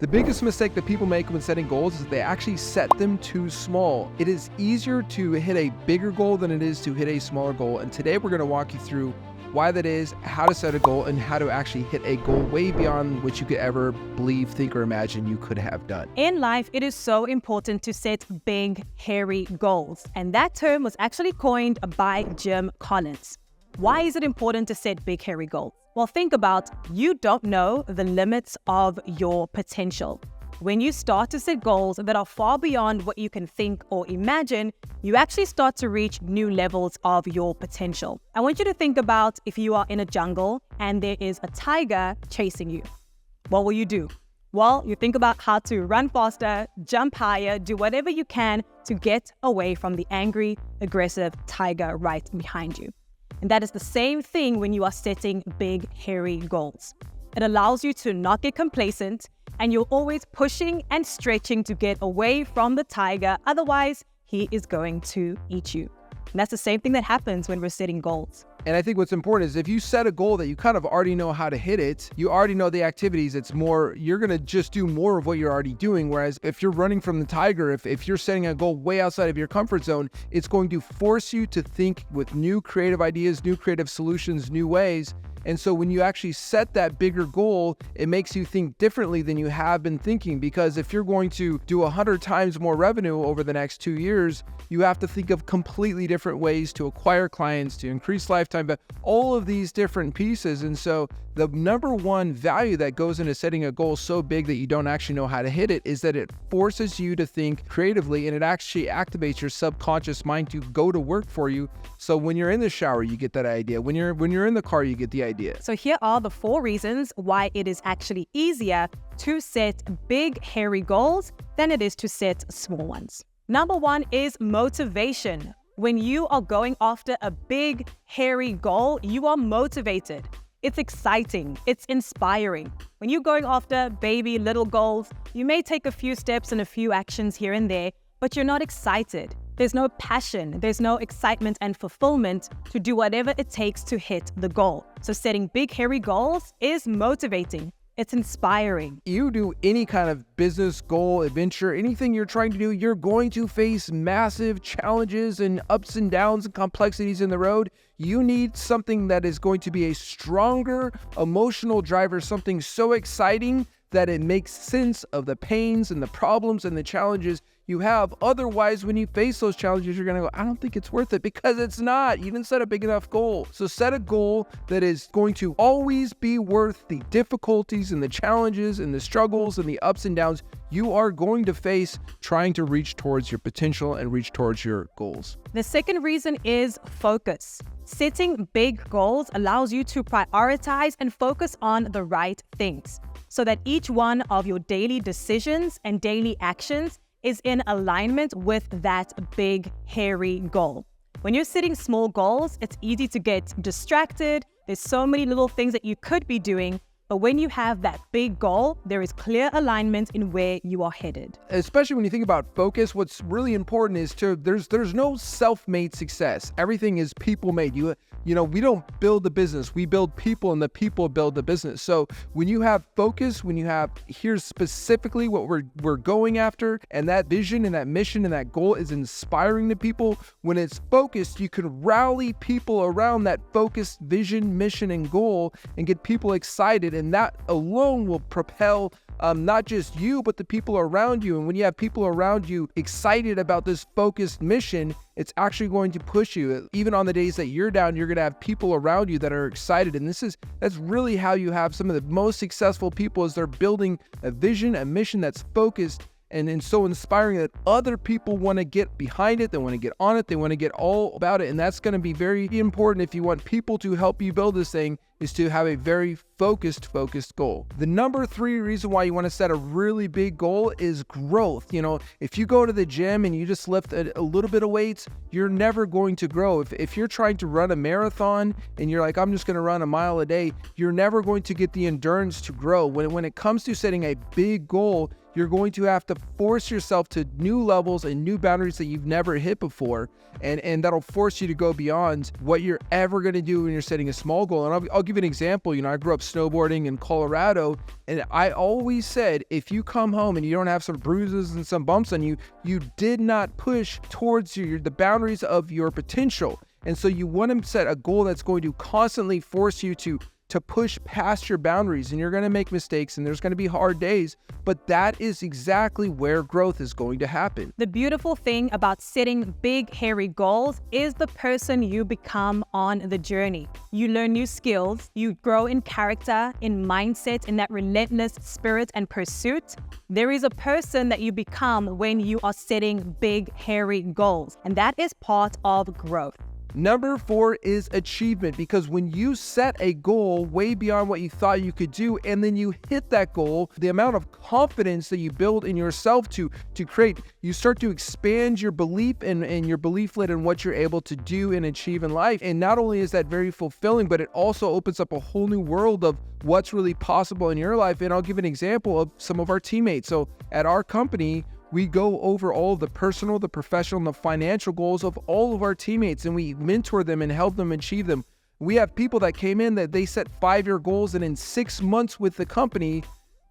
The biggest mistake that people make when setting goals is they actually set them too small. It is easier to hit a bigger goal than it is to hit a smaller goal. And today we're going to walk you through why that is, how to set a goal, and how to actually hit a goal way beyond what you could ever believe, think, or imagine you could have done. In life, it is so important to set big, hairy goals. And that term was actually coined by Jim Collins. Why is it important to set big, hairy goals? Well, think about, you don't know the limits of your potential. When you start to set goals that are far beyond what you can think or imagine, you actually start to reach new levels of your potential. I want you to think about if you are in a jungle and there is a tiger chasing you. What will you do? Well, you think about how to run faster, jump higher, do whatever you can to get away from the angry, aggressive tiger right behind you. And that is the same thing when you are setting big, hairy goals. It allows you to not get complacent, and you're always pushing and stretching to get away from the tiger. Otherwise, he is going to eat you. And that's the same thing that happens when we're setting goals. And I think what's important is if you set a goal that you kind of already know how to hit it, you already know the activities, it's more, you're going to just do more of what you're already doing. Whereas if you're running from the tiger, if you're setting a goal way outside of your comfort zone, it's going to force you to think with new creative ideas, new creative solutions, new ways. And so when you actually set that bigger goal, it makes you think differently than you have been thinking. Because if you're going to do 100 times more revenue over the next 2 years, you have to think of completely different ways to acquire clients, to increase lifetime, but all of these different pieces. And so the number one value that goes into setting a goal so big that you don't actually know how to hit it is that it forces you to think creatively, and it actually activates your subconscious mind to go to work for you. So when you're in the shower, you get that idea. When you're in the car, you get the idea. So here are the 4 reasons why it is actually easier to set big, hairy goals than it is to set small ones. Number 1 is motivation. When you are going after a big, hairy goal, you are motivated. It's exciting. It's inspiring. When you're going after baby little goals, you may take a few steps and a few actions here and there, but you're not excited. There's no passion. There's no excitement and fulfillment to do whatever it takes to hit the goal. So setting big, hairy goals is motivating. It's inspiring. You do any kind of business goal, adventure, anything you're trying to do, you're going to face massive challenges and ups and downs and complexities in the road. You need something that is going to be a stronger emotional driver, something so exciting that it makes sense of the pains and the problems and the challenges you have. Otherwise, when you face those challenges, you're going to go, I don't think it's worth it, because it's not. You didn't set a big enough goal. So set a goal that is going to always be worth the difficulties and the challenges and the struggles and the ups and downs you are going to face trying to reach towards your potential and reach towards your goals. The second reason is focus. Setting big goals allows you to prioritize and focus on the right things, so that each one of your daily decisions and daily actions is in alignment with that big, hairy goal. When you're setting small goals, it's easy to get distracted. There's so many little things that you could be doing. But when you have that big goal, there is clear alignment in where you are headed. Especially when you think about focus, what's really important is there's no self-made success. Everything is people-made. You know, we don't build the business, we build people, and the people build the business. So when you have focus, when you have, here's specifically what we're going after, and that vision and that mission and that goal is inspiring to people, when it's focused, you can rally people around that focused vision, mission, and goal and get people excited. And that alone will propel not just you, but the people around you. And when you have people around you excited about this focused mission, it's actually going to push you. Even on the days that you're down, you're going to have people around you that are excited. And that's really how you have some of the most successful people, is they're building a vision, a mission that's focused and so inspiring that other people want to get behind it. They want to get on it. They want to get all about it. And that's going to be very important if you want people to help you build this thing, is to have a very focused goal. The number 3 reason why you want to set a really big goal is growth. You know, if you go to the gym and you just lift a little bit of weights, you're never going to grow. If you're trying to run a marathon and you're like, I'm just going to run a mile a day, you're never going to get the endurance to grow. When it comes to setting a big goal, you're going to have to force yourself to new levels and new boundaries that you've never hit before. And that'll force you to go beyond what you're ever going to do when you're setting a small goal. And I'll give you an example. I grew up snowboarding in Colorado, and I always said, if you come home and you don't have some bruises and some bumps on you, you did not push towards the boundaries of your potential. And so you want to set a goal that's going to constantly force you to push past your boundaries, and you're going to make mistakes and there's going to be hard days, but that is exactly where growth is going to happen. The beautiful thing about setting big, hairy goals is the person you become on the journey. You learn new skills, you grow in character, in mindset, in that relentless spirit and pursuit. There is a person that you become when you are setting big, hairy goals, and that is part of growth. Number 4 is achievement, because when you set a goal way beyond what you thought you could do, and then you hit that goal, the amount of confidence that you build in yourself to create, you start to expand your belief and your belief lid in what you're able to do and achieve in life. And not only is that very fulfilling, but it also opens up a whole new world of what's really possible in your life. And I'll give an example of some of our teammates. So at our company, we go over all the personal, the professional, and the financial goals of all of our teammates, and we mentor them and help them achieve them. We have people that came in that they set 5-year goals, and in 6 months with the company,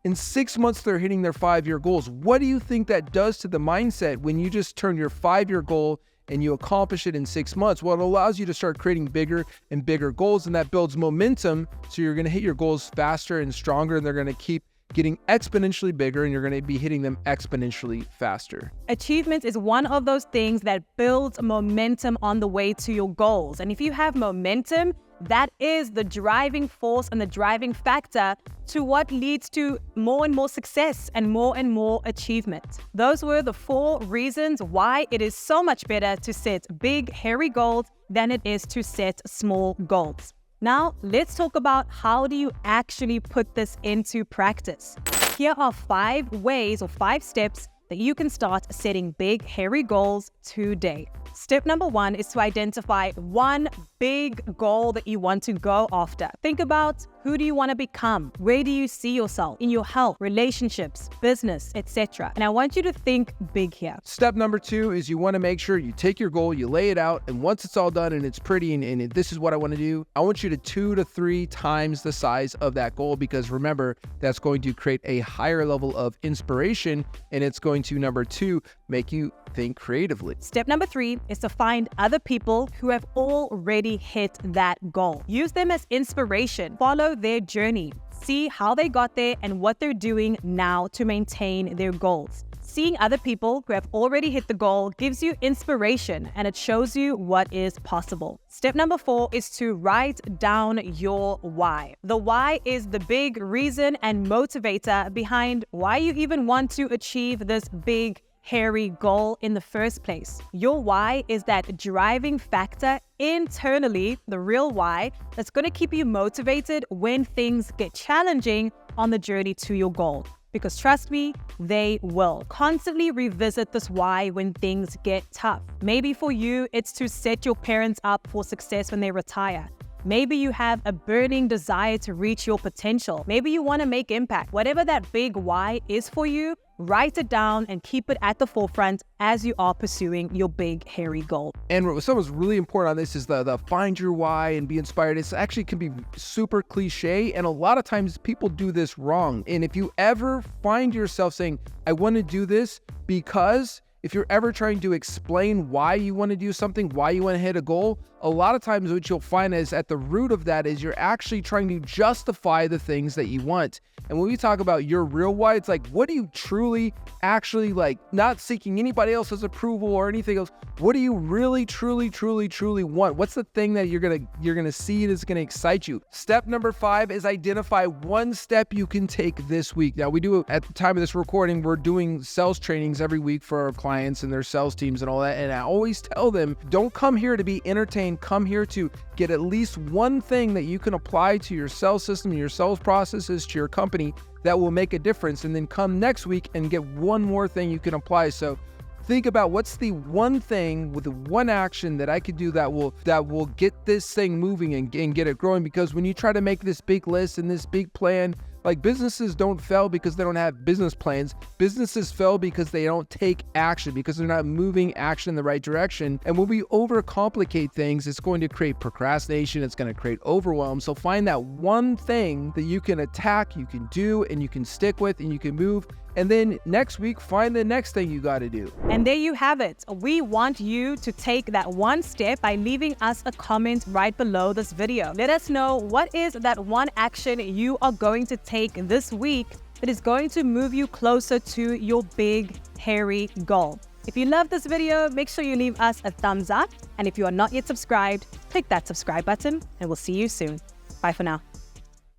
in 6 months, they're hitting their 5-year goals. What do you think that does to the mindset when you just turn your 5-year goal and you accomplish it in 6 months? Well, it allows you to start creating bigger and bigger goals, and that builds momentum. So you're going to hit your goals faster and stronger, and they're going to keep getting exponentially bigger, and you're going to be hitting them exponentially faster. Achievement is one of those things that builds momentum on the way to your goals. And if you have momentum, that is the driving force and the driving factor to what leads to more and more success and more achievement. Those were the 4 reasons why it is so much better to set big, hairy goals than it is to set small goals. Now, let's talk about how do you actually put this into practice. Here are 5 ways or 5 steps that you can start setting big, hairy goals today. Step number 1 is to identify one big goal that you want to go after. Think about, who do you want to become? Where do you see yourself in your health, relationships, business, etc.? And I want you to think big here. Step number 2 is you want to make sure you take your goal, you lay it out, and once it's all done and it's pretty and this is what I want to do, I want you to 2 to 3 times the size of that goal, because remember, that's going to create a higher level of inspiration, and it's going to, number 2, make you think creatively. Step number 3 is to find other people who have already hit that goal. Use them as inspiration. Follow their journey. See how they got there and what they're doing now to maintain their goals. Seeing other people who have already hit the goal gives you inspiration, and it shows you what is possible. Step number 4 is to write down your why. The why is the big reason and motivator behind why you even want to achieve this big, hairy goal in the first place. Your why is that driving factor internally, the real why, that's going to keep you motivated when things get challenging on the journey to your goal. Because trust me, they will. Constantly revisit this why when things get tough. Maybe for you, it's to set your parents up for success when they retire. Maybe you have a burning desire to reach your potential. Maybe you want to make impact. Whatever that big why is for you, write it down and keep it at the forefront as you are pursuing your big, hairy goal. And what's really important on this is the find your why and be inspired. It actually can be super cliche, and a lot of times people do this wrong. And if you ever find yourself saying, I want to do this because, if you're ever trying to explain why you want to do something, why you want to hit a goal, a lot of times what you'll find is at the root of that is you're actually trying to justify the things that you want. And when we talk about your real why, it's like, what do you truly actually like? Not seeking anybody else's approval or anything else. What do you really, truly want? What's the thing that you're gonna see that's gonna excite you? Step number 5 is identify one step you can take this week. Now, we do, at the time of this recording, we're doing sales trainings every week for our clients and their sales teams and all that. And I always tell them, don't come here to be entertained. Come here to get at least one thing that you can apply to your sales system, your sales processes, to your company that will make a difference. And then come next week and get one more thing you can apply. So think about, what's the one thing with the one action that I could do that will get this thing moving and get it growing. Because when you try to make this big list and this big plan, Like, businesses don't fail because they don't have business plans. Businesses fail because they don't take action, because they're not moving action in the right direction. And when we overcomplicate things, it's going to create procrastination. It's going to create overwhelm. So find that one thing that you can attack, you can do, and you can stick with, and you can move. And then next week, find the next thing you got to do. And there you have it. We want you to take that one step by leaving us a comment right below this video. Let us know what is that one action you are going to take this week that is going to move you closer to your big, hairy goal. If you love this video, make sure you leave us a thumbs up. And if you are not yet subscribed, click that subscribe button and we'll see you soon. Bye for now.